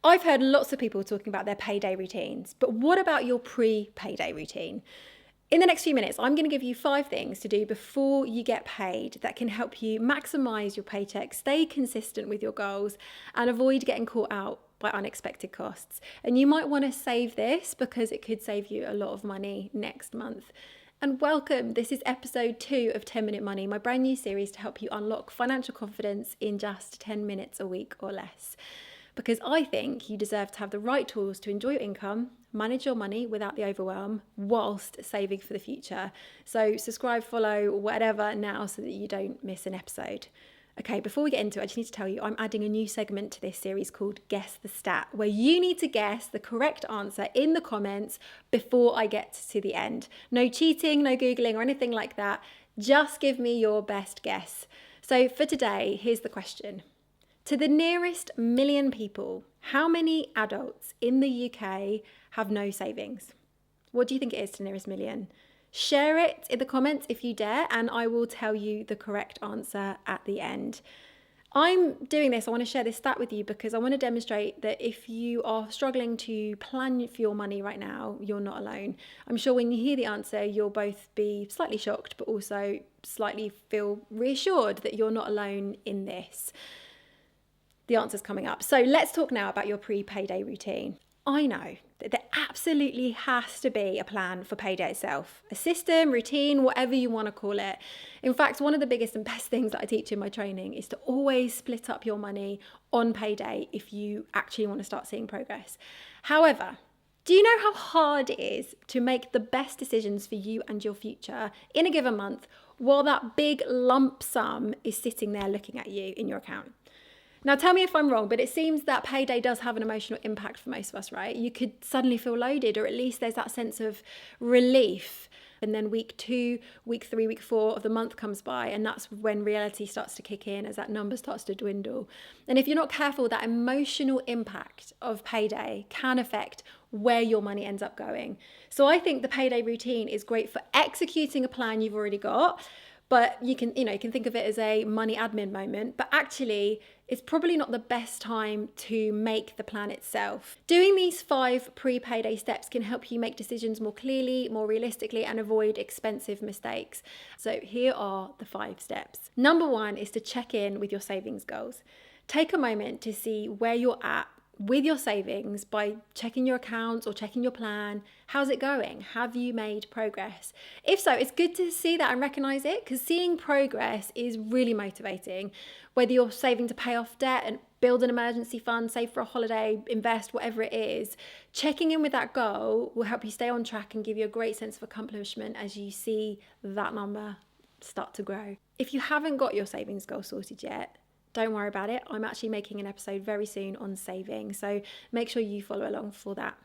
I've heard lots of people talking about their payday routines, but what about your pre-payday routine? In the next few minutes, I'm going to give you 5 things to do before you get paid that can help you maximize your paycheck, stay consistent with your goals, and avoid getting caught out by unexpected costs. And you might want to save this because it could save you a lot of money next month. And welcome, this is episode 2 of 10 Minute Money, my brand new series to help you unlock financial confidence in just 10 minutes a week or less. Because I think you deserve to have the right tools to enjoy your income, manage your money without the overwhelm, whilst saving for the future. So subscribe, follow, whatever now so that you don't miss an episode. Okay, before we get into it, I just need to tell you I'm adding a new segment to this series called Guess the Stat, where you need to guess the correct answer in the comments before I get to the end. No cheating, no Googling or anything like that. Just give me your best guess. So for today, here's the question. To the nearest million people, how many adults in the UK have no savings? What do you think it is to the nearest million? Share it in the comments if you dare, and I will tell you the correct answer at the end. I'm doing this, I want to share this stat with you because I want to demonstrate that if you are struggling to plan for your money right now, you're not alone. I'm sure when you hear the answer, you'll both be slightly shocked, but also slightly feel reassured that you're not alone in this. The answer's coming up. So let's talk now about your pre-payday routine. I know that there absolutely has to be a plan for payday itself, a system, routine, whatever you want to call it. In fact, one of the biggest and best things that I teach in my training is to always split up your money on payday if you actually want to start seeing progress. However, do you know how hard it is to make the best decisions for you and your future in a given month while that big lump sum is sitting there looking at you in your account? Now, tell me if I'm wrong, but it seems that payday does have an emotional impact for most of us, right? You could suddenly feel loaded, or at least there's that sense of relief. And then week 2, week 3, week 4 of the month comes by, and that's when reality starts to kick in as that number starts to dwindle. And if you're not careful, that emotional impact of payday can affect where your money ends up going. So I think the payday routine is great for executing a plan you've already got, but you can think of it as a money admin moment, but actually it's probably not the best time to make the plan itself. Doing these 5 pre-payday steps can help you make decisions more clearly, more realistically, and avoid expensive mistakes. So here are the 5 steps. Number 1 is to check in with your savings goals. Take a moment to see where you're at with your savings by checking your accounts or checking your plan. How's it going? Have you made progress? If so, it's good to see that and recognize it, because seeing progress is really motivating. Whether you're saving to pay off debt and build an emergency fund, save for a holiday, invest, whatever it is, checking in with that goal will help you stay on track and give you a great sense of accomplishment as you see that number start to grow. If you haven't got your savings goal sorted yet, don't worry about it. I'm actually making an episode very soon on saving, so make sure you follow along for that.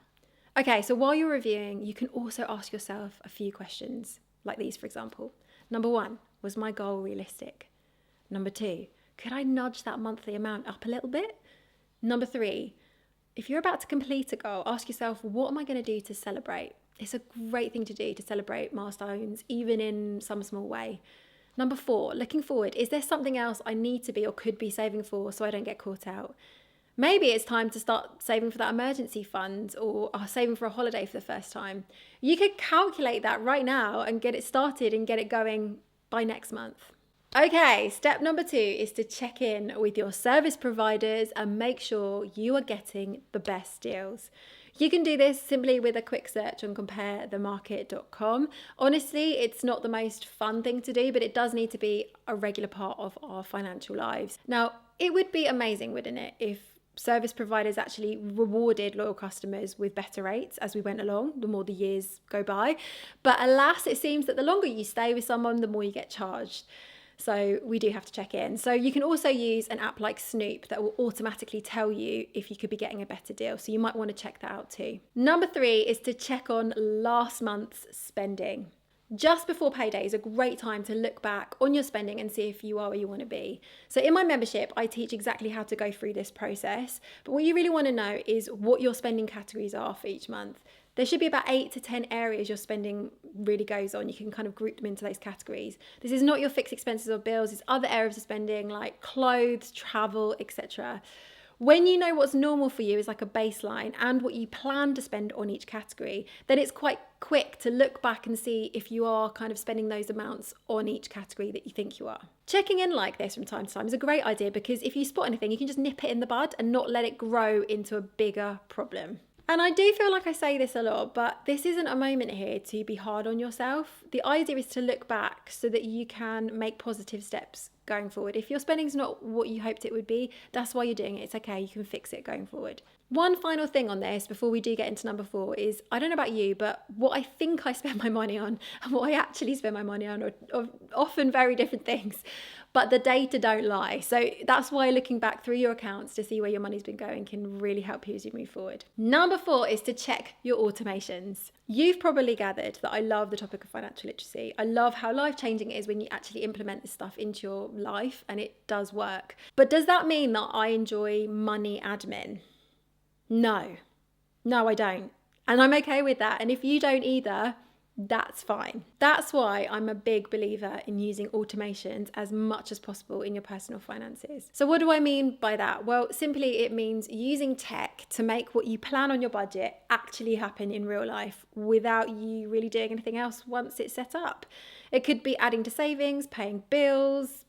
Okay, so while you're reviewing, you can also ask yourself a few questions, like these, for example. Number 1, was my goal realistic? Number 2, could I nudge that monthly amount up a little bit? Number 3, if you're about to complete a goal, ask yourself, what am I going to do to celebrate? It's a great thing to do to celebrate milestones, even in some small way. Number 4, looking forward, is there something else I need to be or could be saving for so I don't get caught out? Maybe it's time to start saving for that emergency fund or saving for a holiday for the first time. You could calculate that right now and get it started and get it going by next month. Okay, step number 2 is to check in with your service providers and make sure you are getting the best deals. You can do this simply with a quick search on comparethemarket.com. Honestly, it's not the most fun thing to do, but it does need to be a regular part of our financial lives. Now, it would be amazing, wouldn't it, if service providers actually rewarded loyal customers with better rates as we went along, the more the years go by. But alas, it seems that the longer you stay with someone, the more you get charged. So we do have to check in. So you can also use an app like Snoop that will automatically tell you if you could be getting a better deal. So you might want to check that out too. Number 3 is to check on last month's spending. Just before payday is a great time to look back on your spending and see if you are where you want to be. So in my membership, I teach exactly how to go through this process. But what you really want to know is what your spending categories are for each month. There should be about 8 to 10 areas your spending really goes on. You can kind of group them into those categories. This is not your fixed expenses or bills. It's other areas of spending like clothes, travel, etc. When you know what's normal for you is like a baseline and what you plan to spend on each category, then it's quite quick to look back and see if you are kind of spending those amounts on each category that you think you are. Checking in like this from time to time is a great idea because if you spot anything, you can just nip it in the bud and not let it grow into a bigger problem. And I do feel like I say this a lot, but this isn't a moment here to be hard on yourself. The idea is to look back so that you can make positive steps going forward. If your spending's not what you hoped it would be, that's why you're doing it. It's okay, you can fix it going forward. One final thing on this before we do get into number 4 is, I don't know about you, but what I think I spend my money on and what I actually spend my money on are often very different things, but the data don't lie. So that's why looking back through your accounts to see where your money's been going can really help you as you move forward. Number 4 is to check your automations. You've probably gathered that I love the topic of financial literacy. I love how life-changing it is when you actually implement this stuff into your life, and it does work. But does that mean that I enjoy money admin? No, I don't. And I'm okay with that. And if you don't either, that's fine. That's why I'm a big believer in using automations as much as possible in your personal finances. So what do I mean by that? Well, simply it means using tech to make what you plan on your budget actually happen in real life without you really doing anything else once it's set up. It could be adding to savings, paying bills,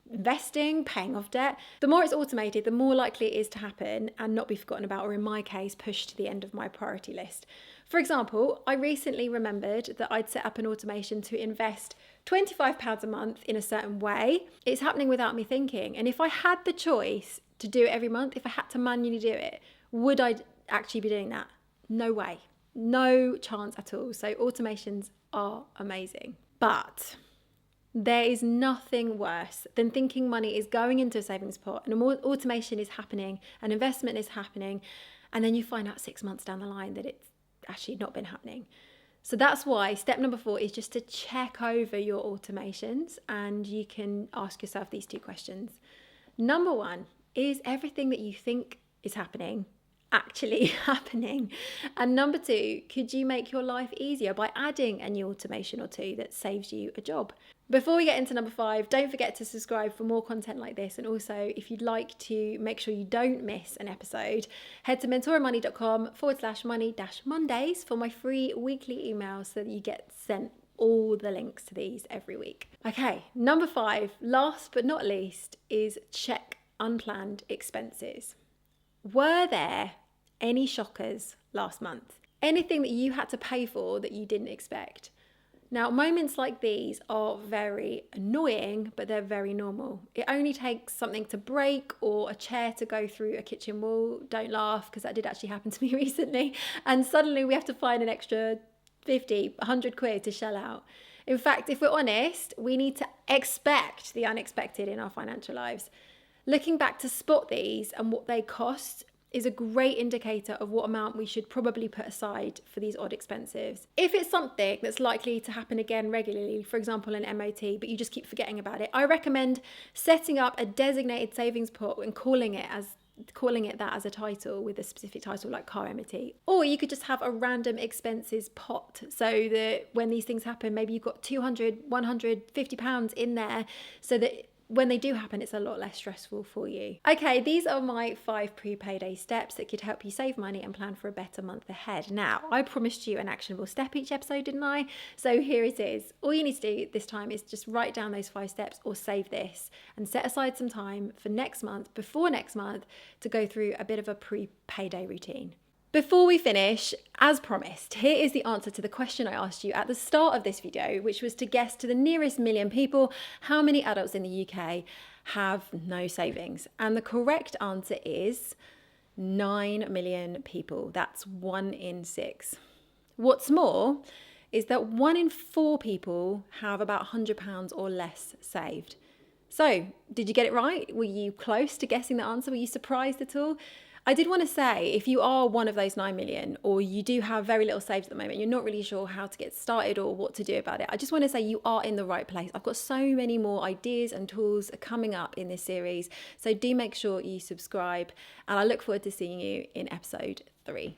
investing, paying off debt. The more it's automated, the more likely it is to happen and not be forgotten about, or in my case, pushed to the end of my priority list. For example, I recently remembered that I'd set up an automation to invest £25 a month in a certain way. It's happening without me thinking. And if I had the choice to do it every month, if I had to manually do it, would I actually be doing that? No way. No chance at all. So automations are amazing. But there is nothing worse than thinking money is going into a savings pot and automation is happening, an investment is happening, and then you find out 6 months down the line that it's actually not been happening. So that's why step number 4 is just to check over your automations, and you can ask yourself these 2 questions. Number 1, is everything that you think is happening actually happening? And number 2, could you make your life easier by adding a new automation or 2 that saves you a job? Before we get into number 5, don't forget to subscribe for more content like this. And also, if you'd like to make sure you don't miss an episode, head to mentoramoney.com/money-mondays for my free weekly emails so that you get sent all the links to these every week. Okay, number 5, last but not least, is check unplanned expenses. Were there any shockers last month? Anything that you had to pay for that you didn't expect? Now, moments like these are very annoying, but they're very normal. It only takes something to break or a chair to go through a kitchen wall. Don't laugh, because that did actually happen to me recently. And suddenly we have to find an extra 50, 100 quid to shell out. In fact, if we're honest, we need to expect the unexpected in our financial lives. Looking back to spot these and what they cost is a great indicator of what amount we should probably put aside for these odd expenses. If it's something that's likely to happen again regularly, for example an MOT, but you just keep forgetting about it, I recommend setting up a designated savings pot and calling it that as a title, with a specific title like car MOT. Or you could just have a random expenses pot, so that when these things happen, maybe you've got 200, 150 pounds in there, so that when they do happen, it's a lot less stressful for you. Okay, these are my 5 pre-payday steps that could help you save money and plan for a better month ahead. Now, I promised you an actionable step each episode, didn't I? So here it is. All you need to do this time is just write down those 5 steps or save this and set aside some time for next month, before next month, to go through a bit of a pre-payday routine. Before we finish, as promised, here is the answer to the question I asked you at the start of this video, which was to guess to the nearest million people how many adults in the UK have no savings. And the correct answer is 9 million people. That's 1 in 6. What's more is that 1 in 4 people have about £100 or less saved. So, did you get it right? Were you close to guessing the answer? Were you surprised at all? I did want to say, if you are one of those 9 million, or you do have very little saved at the moment, you're not really sure how to get started or what to do about it, I just want to say you are in the right place. I've got so many more ideas and tools coming up in this series, so do make sure you subscribe, and I look forward to seeing you in episode 3.